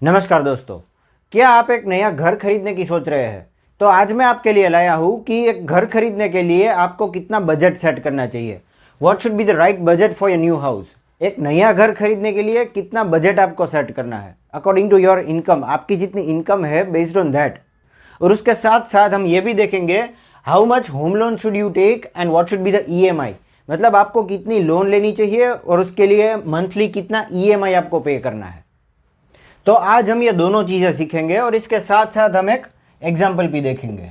नमस्कार दोस्तों, क्या आप एक नया घर खरीदने की सोच रहे हैं? तो आज मैं आपके लिए लाया हूँ कि एक घर खरीदने के लिए आपको कितना बजट सेट करना चाहिए। What should be the right budget for your new house. एक नया घर खरीदने के लिए कितना बजट आपको सेट करना है अकॉर्डिंग टू योर इनकम, आपकी जितनी इनकम है बेस्ड ऑन दैट। और उसके साथ साथ हम ये भी देखेंगे how much home loan should you take and what should be the EMI. मतलब आपको कितनी लोन लेनी चाहिए और उसके लिए मंथली कितना ईएमआई आपको पे करना है। तो आज हम ये दोनों चीजें सीखेंगे और इसके साथ साथ हम एक एग्जाम्पल भी देखेंगे।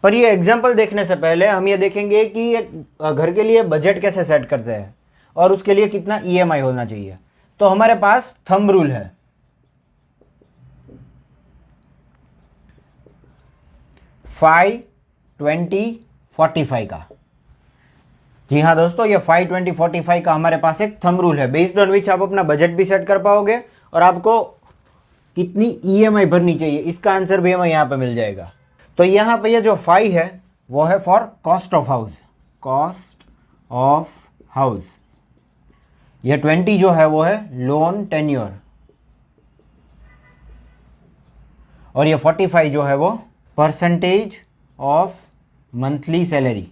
पर ये एग्जाम्पल देखने से पहले हम ये देखेंगे कि एक घर के लिए बजट कैसे सेट करते हैं और उसके लिए कितना ईएमआई होना चाहिए। तो हमारे पास थंब रूल है। 5, 20, 45 का। जी हाँ दोस्तों, ये 5, 20, 45 का हमारे पास एक थंब रूल है बेस्ड ऑन विच आप अपना बजट भी सेट कर पाओगे और आपको कितनी ईएमआई भरनी चाहिए इसका आंसर भी हमें यहाँ पे मिल जाएगा। तो यहाँ पे ये जो 5 है वो है for cost of house, cost of house. ये 20 जो है वो है लोन टेन्योर और ये 45 जो है वो परसेंटेज ऑफ मंथली सैलरी।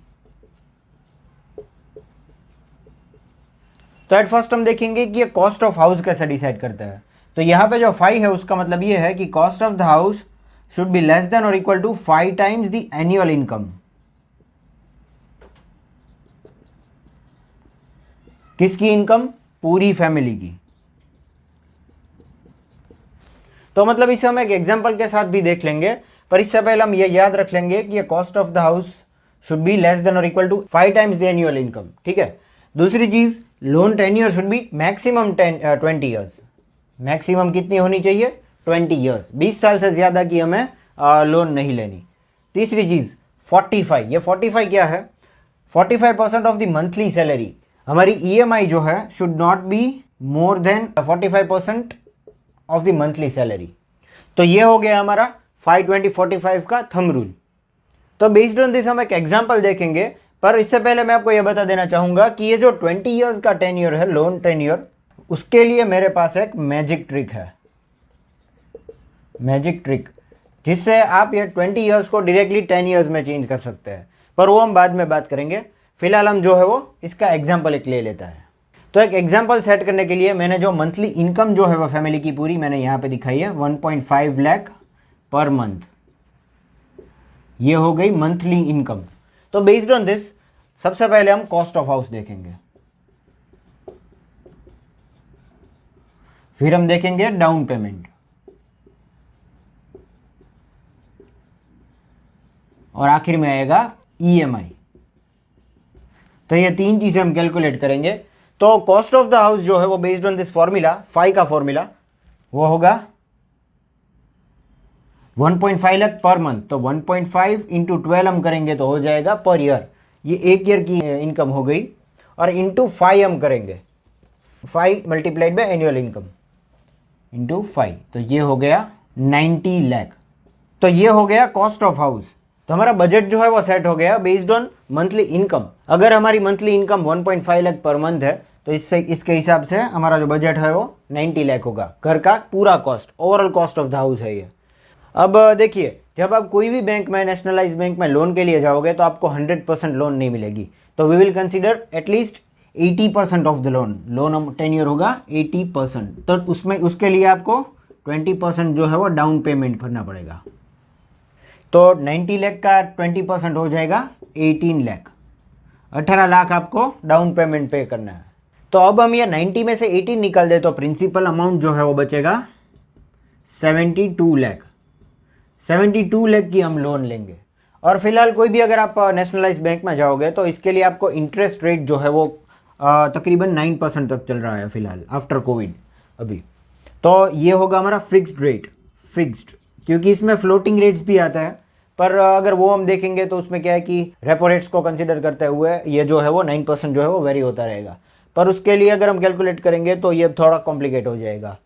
तो एट फर्स्ट हम देखेंगे कि ये कॉस्ट ऑफ हाउस कैसे डिसाइड करता है। तो यहाँ पे जो 5 है उसका मतलब ये है कि cost of the house should be less than और equal to 5 times the annual income. किसकी इनकम? पूरी फैमिली की। तो मतलब इसे हम एक एग्जांपल के साथ भी देख लेंगे, पर इससे पहले हम ये याद रख लेंगे कि ये cost of the house should be less than और equal to 5 times the annual income. ठीक है। दूसरी चीज, loan tenure should be maximum 20 years. Maximum कितनी होनी चाहिए? 20 ईयर्स। 20 साल से ज़्यादा की हमें लोन नहीं लेनी। तीसरी चीज़ 45। ये 45 क्या है? 45% ऑफ द मंथली सैलरी। हमारी ईएमआई जो है should not be more than 45% of the monthly salary. तो ये हो गया हमारा 5, 20, 45 का थंब रूल। तो बेस्ड ऑन दिस हम एक एग्जाम्पल देखेंगे, पर इससे पहले मैं आपको यह बता देना चाहूंगा कि ये जो 20 ईयर्स का टेन्योर है, लोन टेन्योर, उसके लिए मेरे पास एक मैजिक ट्रिक है। मैजिक ट्रिक जिससे आप ये 20 ईयर्स को डायरेक्टली 10 ईयर्स में चेंज कर सकते हैं, पर वो हम बाद में बात करेंगे। फिलहाल हम जो है वो इसका एग्जाम्पल एक ले लेता है। तो एक एग्जाम्पल सेट करने के लिए मैंने जो मंथली इनकम जो है वो फैमिली की पूरी मैंने यहाँ पे दिखाई है 1.5 लाख पर मंथ। ये हो गई मंथली इनकम। तो बेस्ड ऑन दिस सबसे पहले हम कॉस्ट ऑफ हाउस देखेंगे, फिर हम देखेंगे डाउन पेमेंट और आखिर में आएगा ईएमआई। तो ये तीन चीजें हम कैलकुलेट करेंगे। तो कॉस्ट ऑफ द हाउस जो है वो बेस्ड ऑन दिस फॉर्मूला 5 का फॉर्मूला वो होगा 1.5 लाख पर मंथ। तो 1.5 इंटू 12 हम करेंगे तो हो जाएगा पर ईयर। ये एक ईयर की इनकम हो गई और इंटू 5 हम करेंगे, 5 multiplied by annual income into 5। तो ये हो गया 90 लाख। तो ये हो गया कॉस्ट ऑफ हाउस। तो हमारा बजट जो है वो सेट हो गया बेस्ड ऑन मंथली इनकम। अगर हमारी monthly income 1.5 lakh per month है तो इसके हिसाब से हमारा जो बजट है वो 90 लाख होगा। घर का पूरा cost, overall cost of the house है ये। अब देखिए, जब आप कोई भी बैंक में, नेशनलाइज बैंक में लोन के लिए जाओगे तो आपको 100% लोन नहीं मिलेगी। तो we will consider at least 80% of the loan tenure होगा 80%। तो उसमें उसके लिए आपको 20% जो है वो डाउन पेमेंट भरना पड़ेगा। तो 90 लाख का 20% हो जाएगा 18 लाख। 18 लाख आपको डाउन पेमेंट पे करना है। तो अब हम ये 90 में से 18 निकाल दे तो प्रिंसिपल अमाउंट जो है वो बचेगा 72 लाख। 72 लाख की हम लोन लेंगे। और फिलहाल कोई भी अगर आप नेशनलाइज बैंक में जाओगे तो इसके लिए आपको इंटरेस्ट रेट जो है वो तकरीबन 9% तक चल रहा है फिलहाल आफ्टर कोविड अभी। तो ये होगा हमारा फिक्स्ड रेट, फिक्स्ड, क्योंकि इसमें फ्लोटिंग रेट्स भी आता है। पर अगर वो हम देखेंगे तो उसमें क्या है कि रेपो रेट्स को कंसिडर करते हुए ये जो है वो 9% जो है वो वेरी होता रहेगा। पर उसके लिए अगर हम कैलकुलेट करेंगे तो ये थोड़ा कॉम्प्लिकेट हो जाएगा।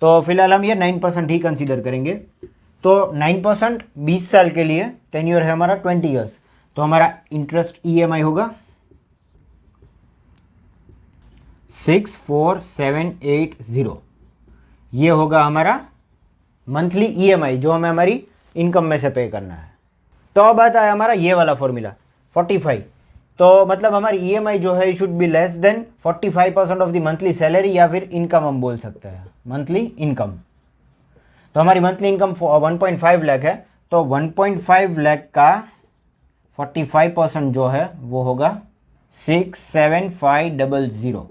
तो फिलहाल हम ये 9% ही कंसिडर करेंगे। तो 9% 20 साल के लिए, टेन्योर है हमारा 20 ईयर्स। तो हमारा इंटरेस्ट ईएमआई होगा 64,780 ये होगा हमारा मंथली ईएमआई जो हमें हमारी इनकम में से पे करना है। तो अब आता है हमारा ये वाला फॉर्मूला 45। तो मतलब हमारी ईएमआई जो है should be less then 45% of the monthly salary या फिर इनकम हम बोल सकते हैं, मंथली इनकम। तो हमारी मंथली इनकम 1.5 लाख है, तो 1.5 लाख का 45% जो है वो होगा 67500।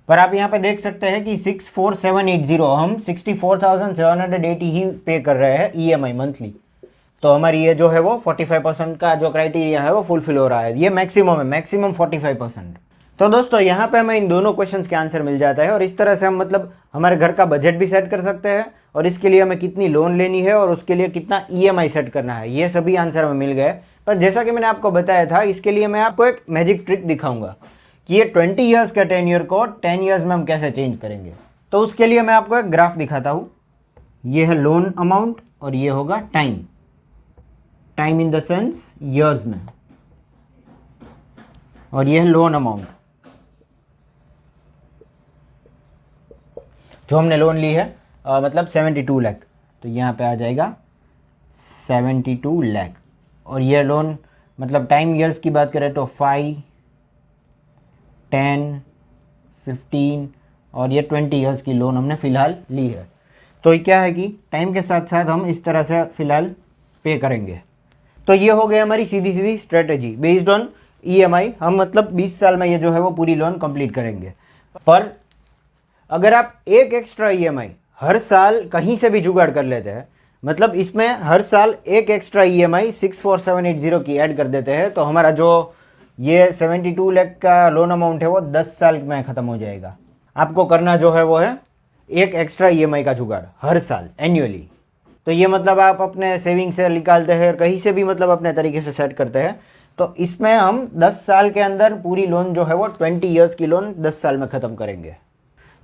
पर आप यहाँ पे देख सकते हैं कि 64780 हम 64,780 ही पे कर रहे हैं ईएमआई मंथली। तो हमारी ये जो है वो 45% का जो क्राइटेरिया है वो फुलफिल हो रहा है। ये मैक्सिमम है, मैक्सिमम 45%। तो दोस्तों यहाँ पे हमें इन दोनों क्वेश्चंस के आंसर मिल जाता है और इस तरह से हम मतलब हमारे घर का बजट भी सेट कर सकते हैं और इसके लिए हमें कितनी लोन लेनी है और उसके लिए कितना ईएमआई सेट करना है, ये सभी आंसर हमें मिल गए। पर जैसा कि मैंने आपको बताया था, इसके लिए मैं आपको एक मैजिक ट्रिक दिखाऊंगा कि ये 20 ईयर्स का टेन्योर को 10 ईयर्स में हम कैसे चेंज करेंगे। तो उसके लिए मैं आपको एक ग्राफ दिखाता हूँ। ये है लोन अमाउंट और ये होगा time, time in the sense years में, और ये है लोन अमाउंट जो हमने लोन ली है, मतलब 72 लाख। तो यहाँ पे आ जाएगा 72 लाख। और ये लोन मतलब टाइम ईयर्स की बात करें तो 5, 10, 15 और ये 20 ईयर्स की लोन हमने फ़िलहाल ली है। तो ये क्या है कि टाइम के साथ साथ हम इस तरह से फ़िलहाल पे करेंगे। तो ये हो गई हमारी सीधी सीधी स्ट्रेटजी बेस्ड ऑन ईएमआई। हम मतलब 20 साल में ये जो है वो पूरी लोन कंप्लीट करेंगे। पर अगर आप एक एक्स्ट्रा ईएमआई हर साल कहीं से भी जुगाड़ कर लेते हैं, मतलब इसमें हर साल एक एक्स्ट्रा ईएमआई 64780 की ऐड कर देते हैं, तो हमारा जो ये 72 लाख का लोन अमाउंट है वो 10 साल में ख़त्म हो जाएगा। आपको करना जो है वो है एक एक्स्ट्रा ईएमआई का जुगाड़ हर साल एन्युअली। तो ये मतलब आप अपने सेविंग से निकालते हैं और कहीं से भी मतलब अपने तरीके से सेट करते हैं। तो इसमें हम 10 साल के अंदर पूरी लोन जो है वो 20 ईयर्स की लोन 10 साल में ख़त्म करेंगे।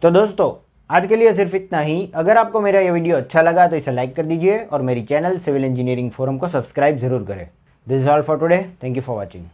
तो दोस्तों आज के लिए सिर्फ इतना ही। अगर आपको मेरा ये वीडियो अच्छा लगा तो इसे लाइक कर दीजिए और मेरी चैनल सिविल इंजीनियरिंग फोरम को सब्सक्राइब जरूर करें। This is all for today. Thank you for watching.